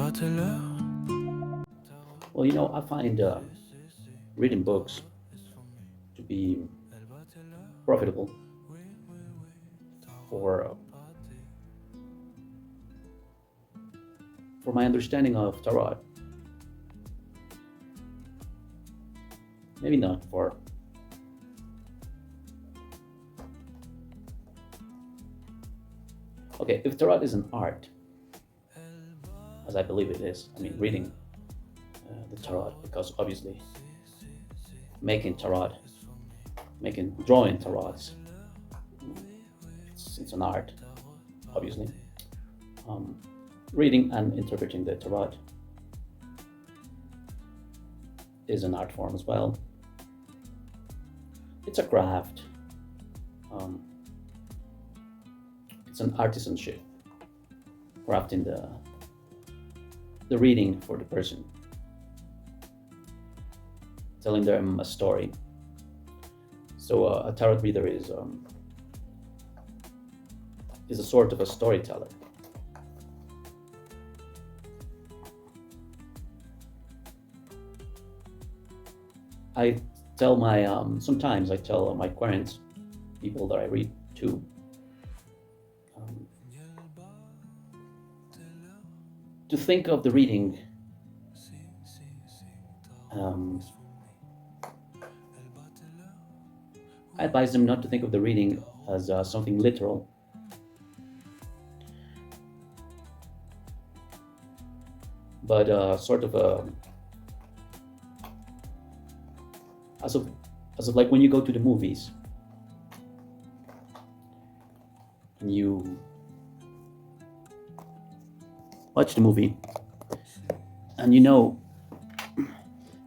el.bateleur. Well, I find reading books to be profitable for for my understanding of tarot. Maybe not for. Okay, if tarot is an art, as I believe it is, I mean, reading the tarot, because obviously making tarot, drawing tarots, it's an art, obviously. Um, Reading and interpreting the tarot is an art form as well. It's a craft. Um, it's an artisanship, crafting the reading for the person, telling them a story. So a tarot reader is a sort of a storyteller. I tell my sometimes I tell my clients, people that I read to, um, to think of the reading um, I advise them not to think of the reading as something literal, but sort of as of like when you go to the movies and you watch the movie and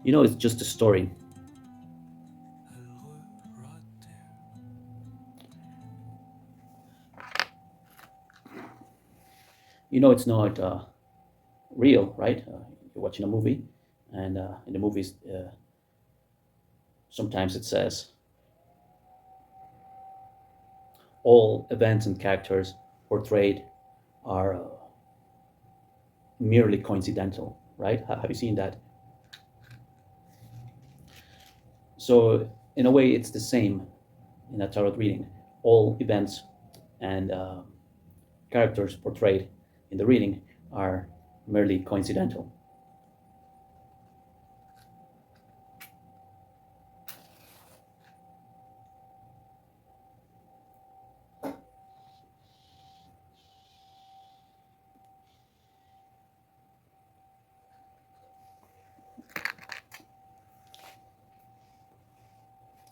it's just a story. It's not real, right? You're watching a movie, and in the movies, sometimes it says all events and characters portrayed are merely coincidental, right? Have you seen that? So, in a way, it's the same in a tarot reading. All events and characters portrayed in the reading are merely coincidental.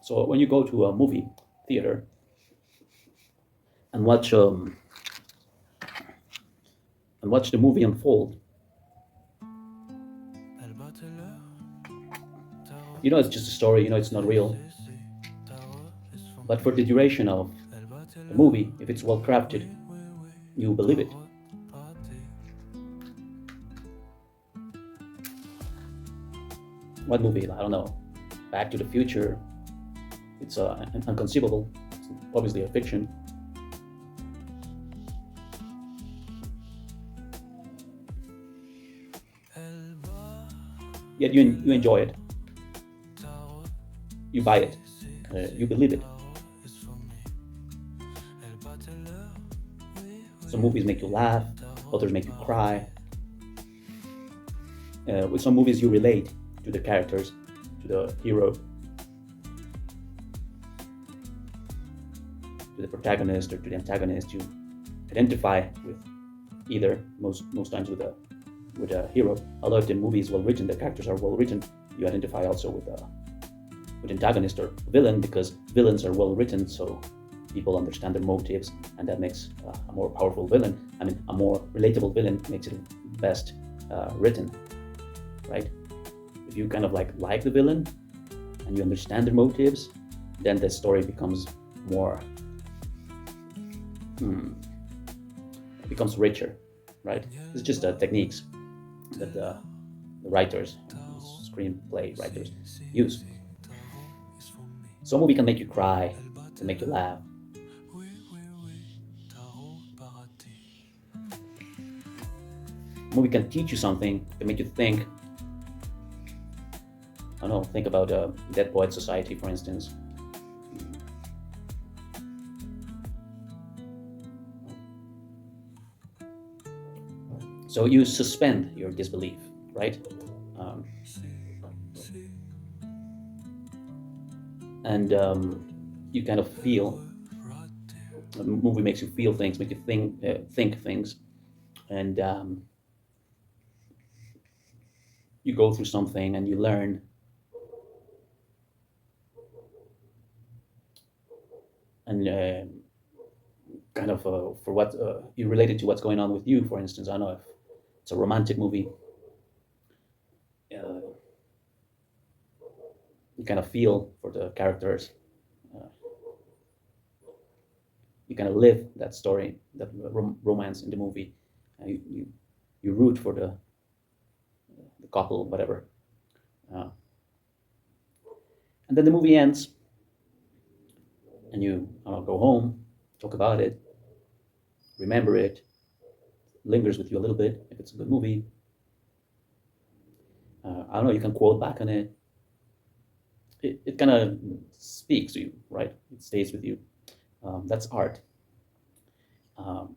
So when you go to a movie theater and watch the movie unfold, El.bateleur. it's just a story. It's not real. But for the duration of the movie, if it's well crafted, you believe it. What movie? I don't know. Back to the Future. It's inconceivable. It's obviously a fiction. Yet you enjoy it. You buy it. You believe it. Some movies make you laugh. Others make you cry. With some movies, you relate to the characters, to the hero, to the protagonist or to the antagonist. You identify with either, most times with a hero. Although if the movie is well written, the characters are well written, you identify also with antagonist or villain, because villains are well written, so people understand their motives, and that makes a more powerful villain. I mean, a more relatable villain makes it best written, right? If you kind of like the villain and you understand their motives, then the story becomes more becomes richer, right? It's just techniques that the writers, screenplay writers, use. So a movie can make you cry, can make you laugh. movie can teach you something, can make you think. I don't know, think about Dead Poet Society, for instance. So you suspend your disbelief, right? Um, and you kind of feel. A movie makes you feel things, make you think things, and you go through something and you learn, and kind of for what you relate it to what's going on with you. For instance, I don't know if it's a romantic movie. Uh, you kind of feel for the characters. Uh, you kind of live that story, that romance in the movie. You root for the couple, whatever. Uh, and then the movie ends, and you go home, talk about it, remember it, lingers with you a little bit if it's a good movie. I don't know, you can quote back on it. It kind of speaks to you, right? It stays with you. That's art. Um,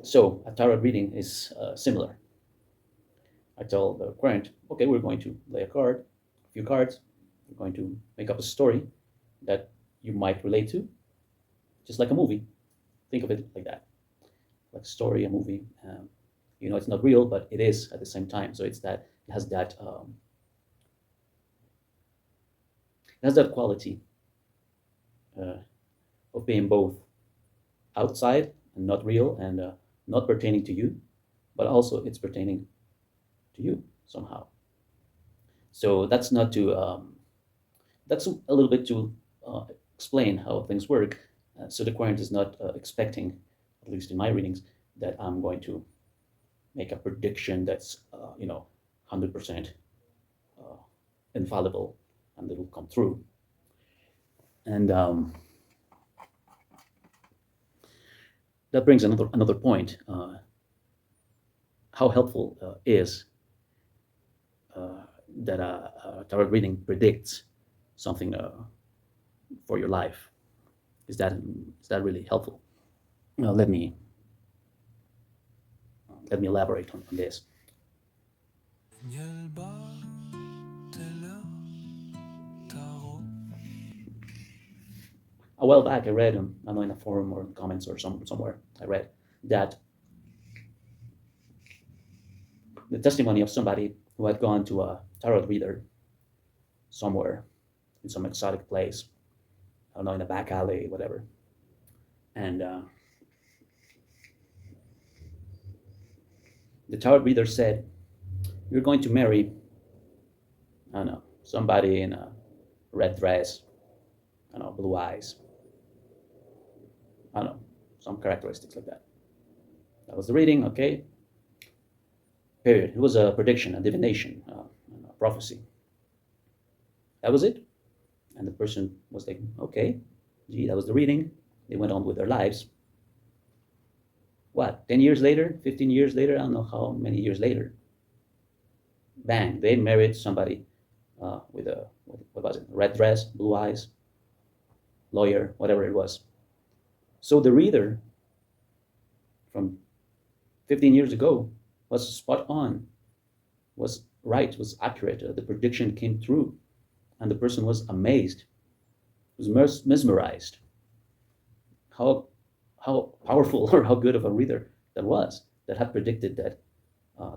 so a tarot reading is similar. I tell the client, okay, we're going to lay a few cards. We're going to make up a story that you might relate to, just like a movie. Think of it like that, like a story, a movie. It's not real, but it is at the same time. So it has that quality uh, of being both outside and not real and not pertaining to you, but also it's pertaining to you somehow. So that's not to that's a little bit to explain how things work. So the client is not expecting, at least in my readings, that I'm going to make a prediction that's 100% uh, infallible and it'll come through. And that brings another point. How helpful is that a tarot reading predicts something for your life? Is that really helpful? Let me elaborate on this. A while back, I read, I don't know, in a forum or in comments or somewhere, I read that the testimony of somebody who had gone to a tarot reader somewhere in some exotic place, I don't know, in a back alley, whatever, and the tarot reader said, "You're going to marry, I don't know, somebody in a red dress, I don't know, blue eyes, I don't know, some characteristics like that." That was the reading, okay. Period. It was a prediction, a divination, a prophecy. That was it. And the person was like, okay, gee, that was the reading. They went on with their lives. What, 10 years later, 15 years later, I don't know how many years later, bang, they married somebody with what was it, red dress, blue eyes, lawyer, whatever it was. So the reader from 15 years ago was spot on, was right, was accurate. The prediction came true. And the person was amazed, was mesmerized. How powerful or how good of a reader that was, that had predicted that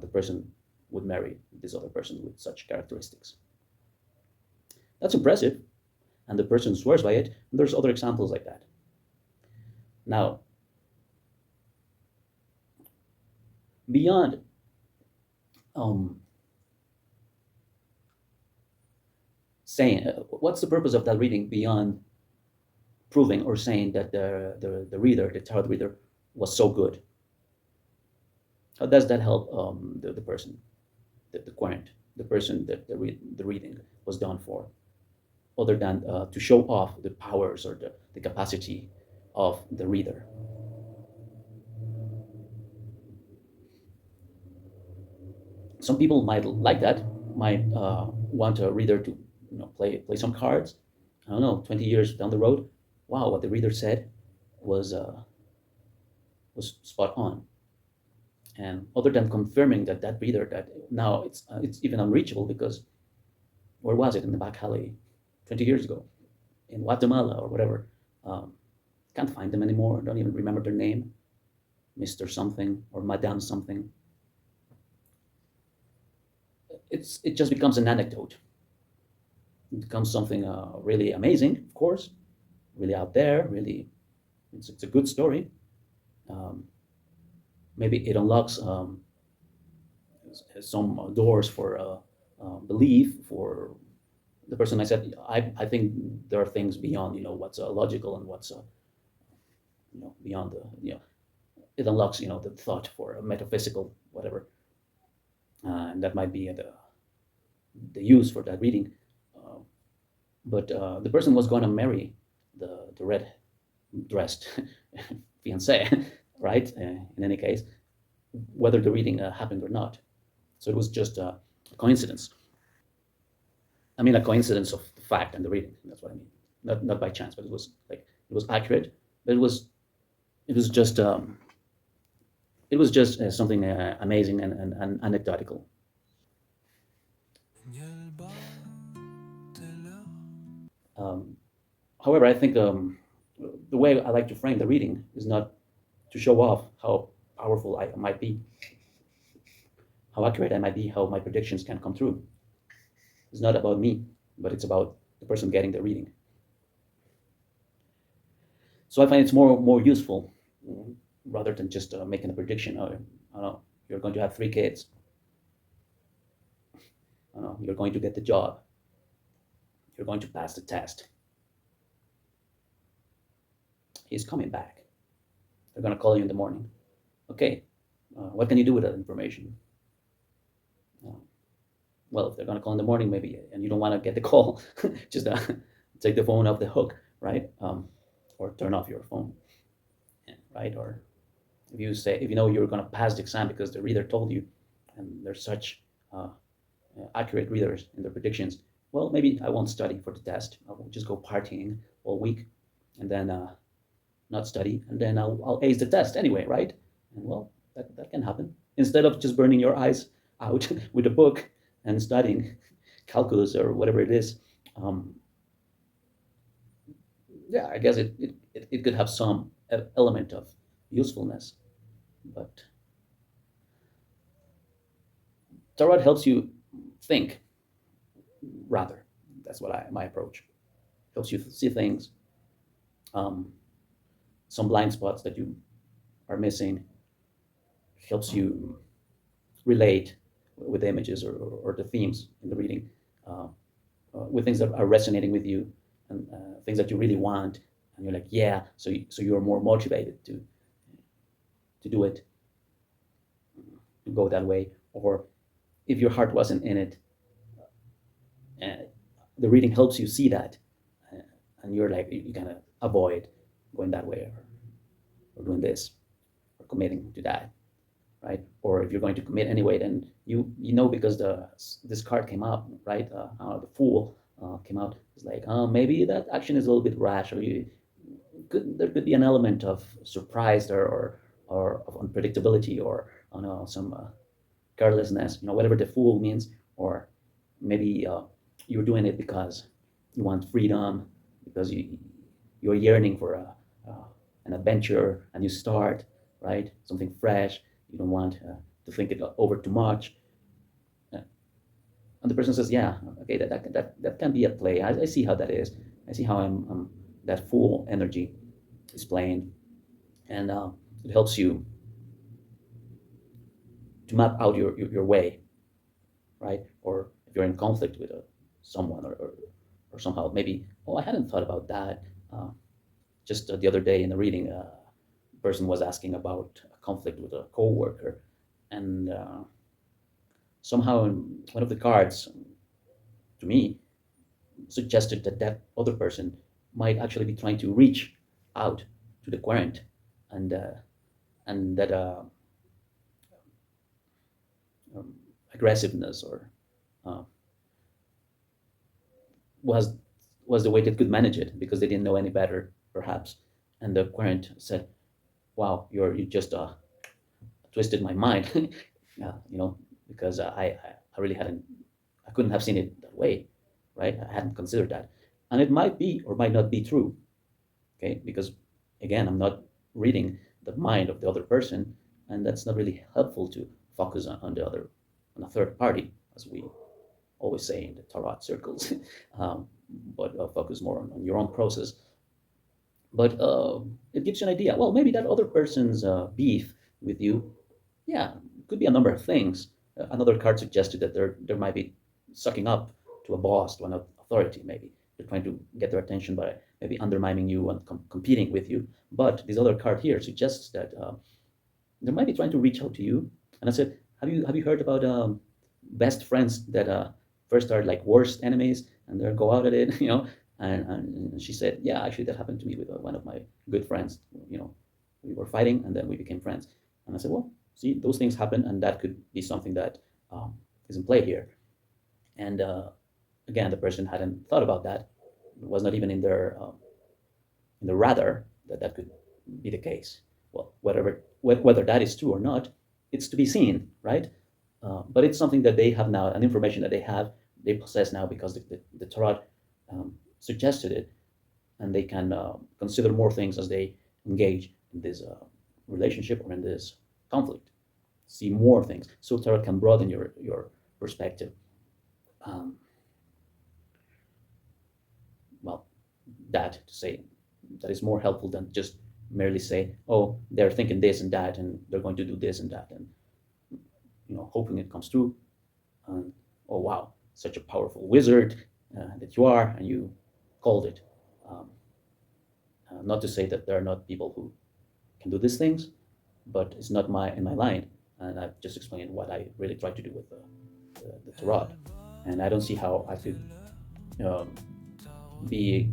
the person would marry this other person with such characteristics. That's impressive, and the person swears by it. And there's other examples like that. Now, beyond um, saying, what's the purpose of that reading beyond proving or saying that the reader, the tarot reader, was so good? How does that help the person, the client, the person that the reading was done for, other than to show off the powers or the capacity of the reader? Some people might like that, might want a reader to play some cards. I don't know, 20 years down the road, wow, what the reader said was was spot on. And other than confirming that that reader, that now it's even unreachable, because where was it, in the back alley 20 years ago, in Guatemala or whatever. Um, can't find them anymore. Don't even remember their name, Mister Something or Madame Something. It just becomes an anecdote. It becomes something really amazing, of course, really out there, really. It's a good story. Um, maybe it unlocks some doors for belief for the person. I said, I think there are things beyond what's logical, and what's beyond the it unlocks the thought for a metaphysical whatever, and that might be the use for that reading. Uh, but the person was going to marry the red dressed fiance, right? In any case, whether the reading happened or not. So it was just a coincidence. I mean, a coincidence of the fact and the reading. That's what I mean. Not by chance, but it was like it was accurate. But it was just something amazing and anecdotal. Um, However, I think the way I like to frame the reading is not to show off how powerful I might be, how accurate I might be, how my predictions can come true. It's not about me, but it's about the person getting the reading. So I find it's more useful, rather than just making a prediction. I don't know, you're going to have 3 kids. I don't know, you're going to get the job. You're going to pass the test. He's coming back. They're going to call you in the morning. Okay, what can you do with that information? Uh, well, if they're going to call in the morning, maybe, and you don't want to get the call, just take the phone off the hook, right? Or turn off your phone, right? Or if you know you're going to pass the exam because the reader told you, and they're such uh, accurate readers in their predictions, well, maybe I won't study for the test. I'll just go partying all week, and then not study, and then I'll ace the test anyway, right? And well, that can happen. Instead of just burning your eyes out with a book and studying calculus or whatever it is, um, yeah, I guess it could have some element of usefulness. But tarot helps you think, rather. That's what my approach. Helps you see things, um, some blind spots that you are missing. Helps you relate with images, or the themes in the reading, uh, with things that are resonating with you, and things that you really want, and you're like, yeah. So you're more motivated to do it, to go that way. Or if your heart wasn't in it, uh, the reading helps you see that, uh, and you're like, you kind of avoid going that way, or doing this, or committing to that, right? Or if you're going to commit anyway, then you know, because this card came up, right? The Fool came out. It's like, maybe that action is a little bit rash, or there could be an element of surprise there, or of unpredictability, or I don't know, some carelessness, whatever the Fool means. Or maybe you're doing it because you want freedom, because you're yearning for an adventure, a new start, right? Something fresh. You don't want to think it over too much. Uh, and the person says, yeah, okay, that can be at play. I see how that is. I see how that full energy is playing. And it helps you to map out your way, right? Or if you're in conflict with someone, or somehow, maybe, oh, I hadn't thought about that. Uh, just the other day in the reading, a person was asking about a conflict with a coworker, and somehow one of the cards, to me, suggested that that other person might actually be trying to reach out to the querent, and that um, aggressiveness, or uh, was was the way they could manage it because they didn't know any better, perhaps. And the querent said, "Wow, you just twisted my mind, because I really hadn't, I couldn't have seen it that way, right? I hadn't considered that, and it might be or might not be true, okay? Because again, I'm not reading the mind of the other person, and that's not really helpful to focus on the other, on a third party, as we always say in the tarot circles, um, but focus more on your own process. But it gives you an idea. Well, maybe that other person's beef with you, yeah, could be a number of things. Another card suggested that there might be sucking up to a boss, to an authority. Maybe they're trying to get their attention by maybe undermining you and competing with you. But this other card here suggests that they might be trying to reach out to you. And I said, have you heard about best friends that first are like worst enemies and they go out at it, And she said, yeah, actually that happened to me with one of my good friends. We were fighting and then we became friends. And I said, well, see, those things happen, and that could be something that is in play here. And again, the person hadn't thought about that. It was not even in the radar that that could be the case. Well, whether that is true or not, it's to be seen, right? But it's something that they have now, and information that they possess now because the tarot suggested it, and they can consider more things as they engage in this relationship or in this conflict. See more things, so tarot can broaden your perspective. Um, well, that to say that is more helpful than just merely say, oh, they're thinking this and that, and they're going to do this and that, and hoping it comes true. And oh wow, such a powerful wizard that you are, and you called it. Um, not to say that there are not people who can do these things, but it's not in my line. And I've just explained what I really try to do with the tarot. And I don't see how I could um, be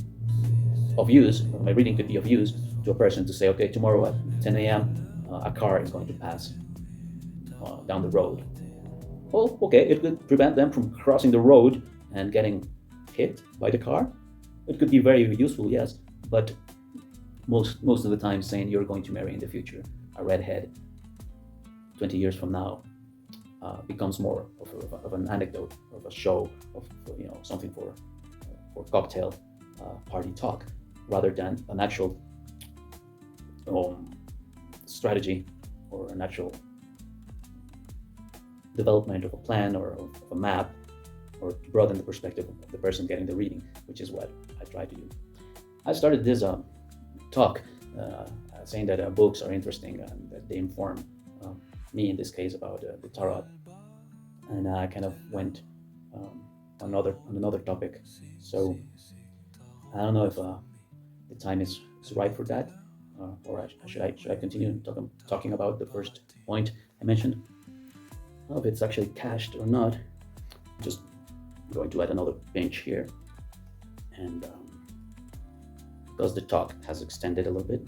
of use, or my reading could be of use to a person to say, okay, tomorrow at 10 a.m., a car is going to pass down the road. Well, okay, it could prevent them from crossing the road and getting hit by the car. It could be very useful, yes, but most of the time saying you're going to marry in the future a redhead 20 years from now becomes more of an anecdote, of a show, of something for cocktail party talk, rather than an actual strategy or an actual development of a plan or of a map, or to broaden the perspective of the person getting the reading, which is what I try to do. I started this talk saying that books are interesting and that they inform me in this case about the tarot, and I kind of went on another topic. So I don't know if the time is right for that, or should I continue talking about the first point I mentioned? I don't know if it's actually cached or not. I'm just going to add another pinch here, and because the talk has extended a little bit,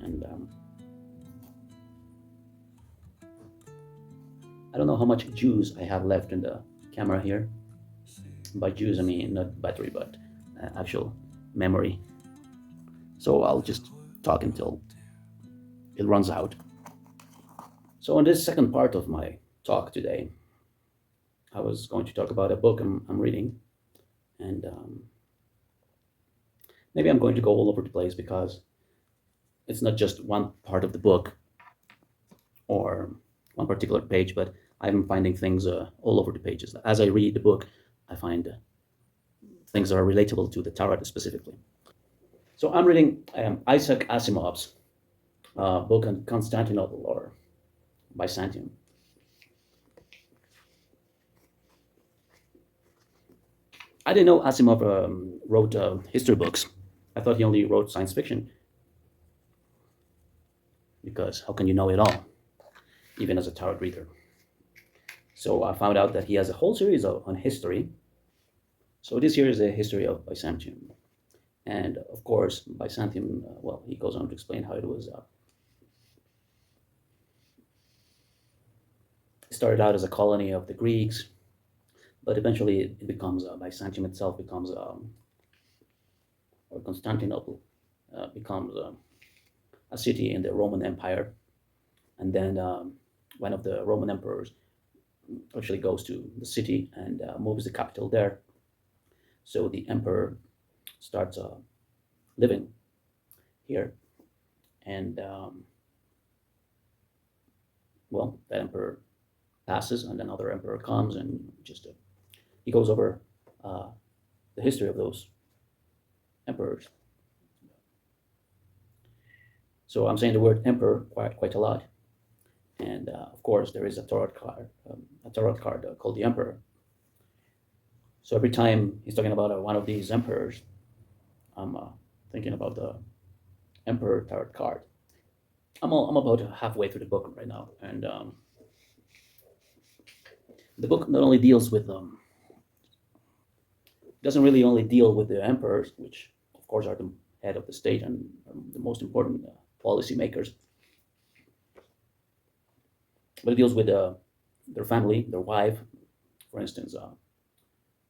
and I don't know how much juice I have left in the camera here. By juice, I mean not battery, but actual memory. So I'll just talk until it runs out. So in this second part of my talk today, I was going to talk about a book I'm reading, and maybe I'm going to go all over the place because it's not just one part of the book or one particular page, but I'm finding things all over the pages. As I read the book, I find things that are relatable to the tarot specifically. So I'm reading Isaac Asimov's book on Constantinople, or Byzantium. I didn't know Asimov wrote history books. I thought he only wrote science fiction, because how can you know it all, even as a tarot reader? So I found out that he has a whole series on history. So this here is a history of Byzantium. And of course, Byzantium, well, he goes on to explain how it was It started out as a colony of the Greeks, but eventually it becomes Byzantium itself becomes or Constantinople becomes a city in the Roman Empire, and then one of the Roman emperors actually goes to the city and moves the capital there. So the emperor starts living here, and well, that emperor passes, and another emperor comes, and just he goes over uh, the history of those emperors. So I'm saying the word emperor quite a lot, and of course there is a tarot card called the Emperor. So every time he's talking about one of these emperors, I'm thinking about the Emperor tarot card. I'm about halfway through the book right now, and the book not only deals with doesn't really only deal with the emperors, which of course are the head of the state and the most important policy makers, but it deals with their family, their wife, for instance.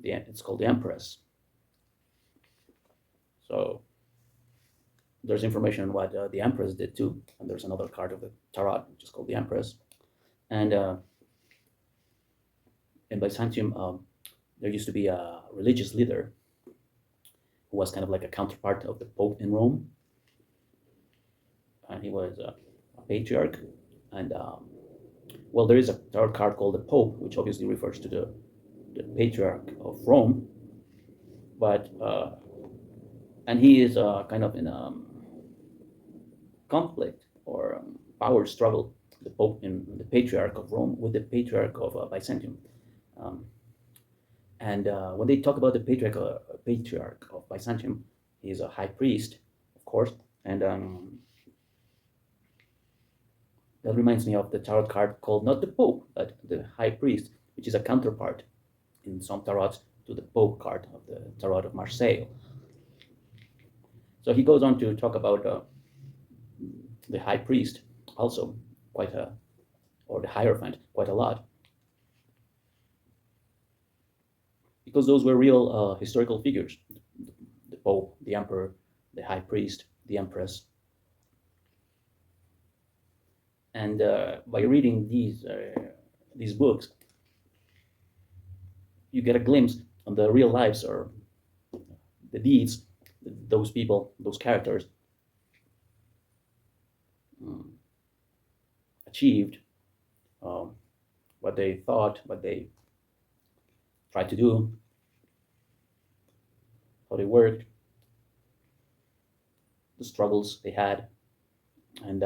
It's called the Empress. So there's information on what the Empress did too, and there's another card of the Tarot which is called the Empress. And in Byzantium, there used to be a religious leader who was kind of like a counterpart of the Pope in Rome, and he was a patriarch. And well, there is a tarot card called the Pope, which obviously refers to the patriarch of Rome, but and he is kind of in a conflict or power struggle, the Pope in the patriarch of Rome with the patriarch of Byzantium. Um, and when they talk about the patriarch of Byzantium, he is a high priest, of course, and that reminds me of the tarot card called not the Pope, but the High Priest, which is a counterpart in some tarots to the Pope card of the Tarot of Marseille. So he goes on to talk about the High Priest also quite a, or the Hierophant quite a lot, because those were real historical figures: the Pope, the Emperor, the High Priest, the Empress. And by reading these books, you get a glimpse on the real lives or the deeds those people, those characters achieved, um, what they thought, what they tried to do, how they worked, the struggles they had, and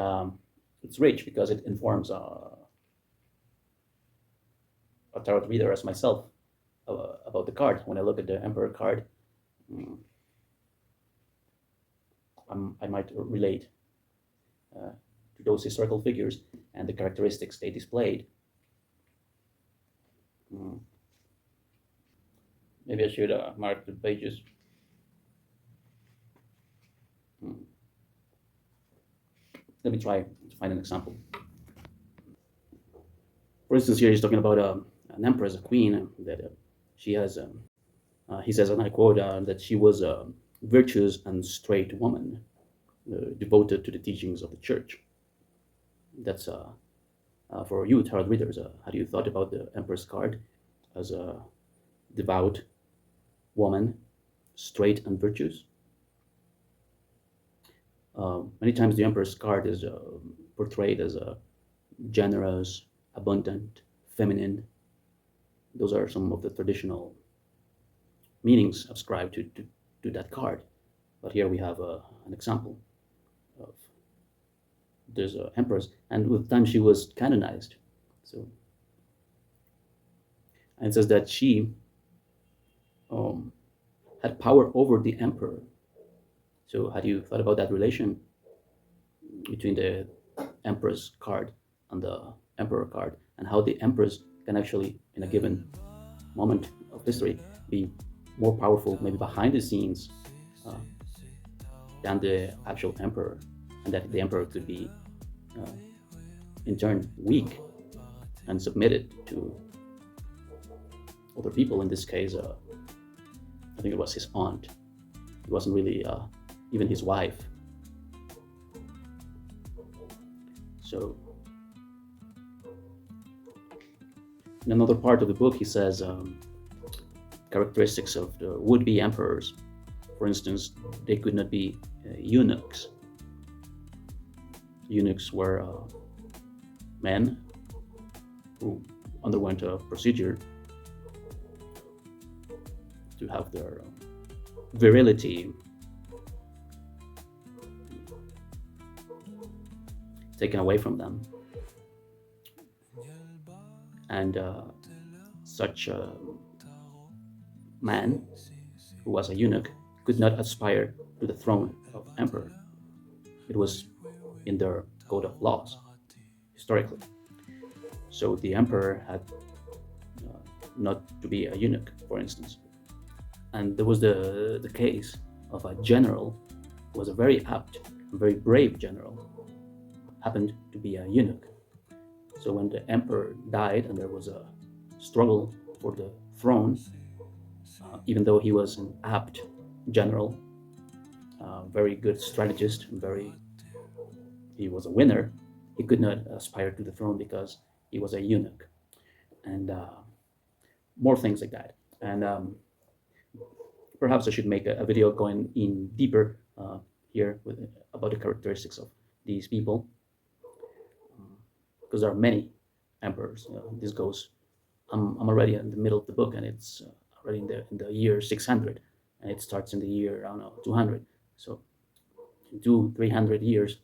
it's rich because it informs a tarot reader as myself about the card. When I look at the Emperor card, I might relate to those historical figures and the characteristics they displayed. Maybe I should mark the pages. Let me try to find an example. For instance, here he's talking about an empress, a queen, that she has, he says, and I quote, that she was a virtuous and straight woman, devoted to the teachings of the church. That's for you, tarot readers. How do you thought about the Empress card as a devout woman, straight and virtuous? Many times the Empress card is portrayed as a generous, abundant, feminine. Those are some of the traditional meanings ascribed to that card. But here we have an example of this empress, and with time she was canonized. So, and it says that she had power over the emperor. So, had you thought about that relation between the empress card and the emperor card, and how the empress can actually, in a given moment of history, be more powerful, maybe behind the scenes, than the actual emperor, and that the emperor could be, in turn, weak and submitted to other people. In this case, I think it was his aunt. It wasn't really even his wife. So in another part of the book, he says characteristics of the would-be emperors. For instance, they could not be eunuchs. Eunuchs were men who underwent a procedure to have their virility taken away from them. And such a man who was a eunuch could not aspire to the throne of emperor. It was in their code of laws, historically. So the emperor had not to be a eunuch, for instance. And there was the case of a general who was a very apt, very brave general, happened to be a eunuch. So when the emperor died and there was a struggle for the throne, even though he was an apt general, very good strategist, he was a winner, he could not aspire to the throne because he was a eunuch. And more things like that. And perhaps I should make a video going in deeper here about the characteristics of these people, because there are many emperors. This goes. I'm already in the middle of the book, and it's already in the year 600, and it starts in the year, I don't know, 200. So in 300 years,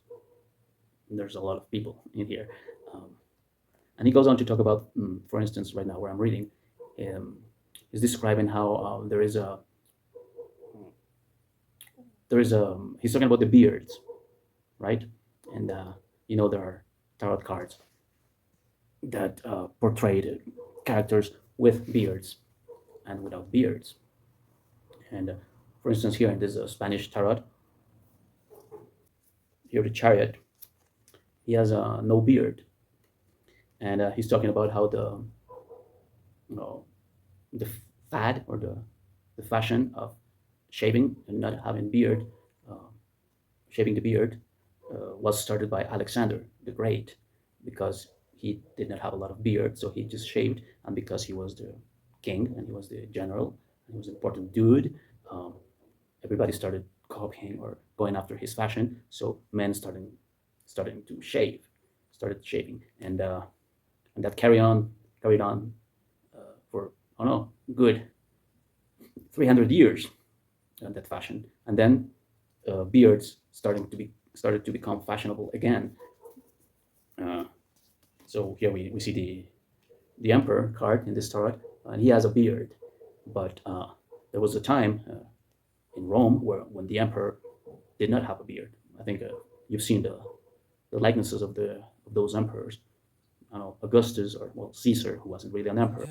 there's a lot of people in here. And he goes on to talk about, for instance, right now where I'm reading, he's describing how he's talking about the beards, right? And there are tarot cards that portrayed characters with beards and without beards. And for instance, here in this Spanish tarot, here the Chariot, he has no beard, and he's talking about how the fad or the fashion of shaving and not having beard, shaving the beard, was started by Alexander the Great, because he did not have a lot of beard, so he just shaved. And because he was the king and he was the general and he was an important dude, everybody started copying or going after his fashion. So men started to started shaving, and that carried on for, I don't know, good 300 years, that fashion. And then beards started to become fashionable again. So here we see the emperor card in this tarot, and he has a beard. But there was a time in Rome when the emperor did not have a beard. I think you've seen the likenesses of those emperors. I don't know, Augustus, or well, Caesar, who wasn't really an emperor.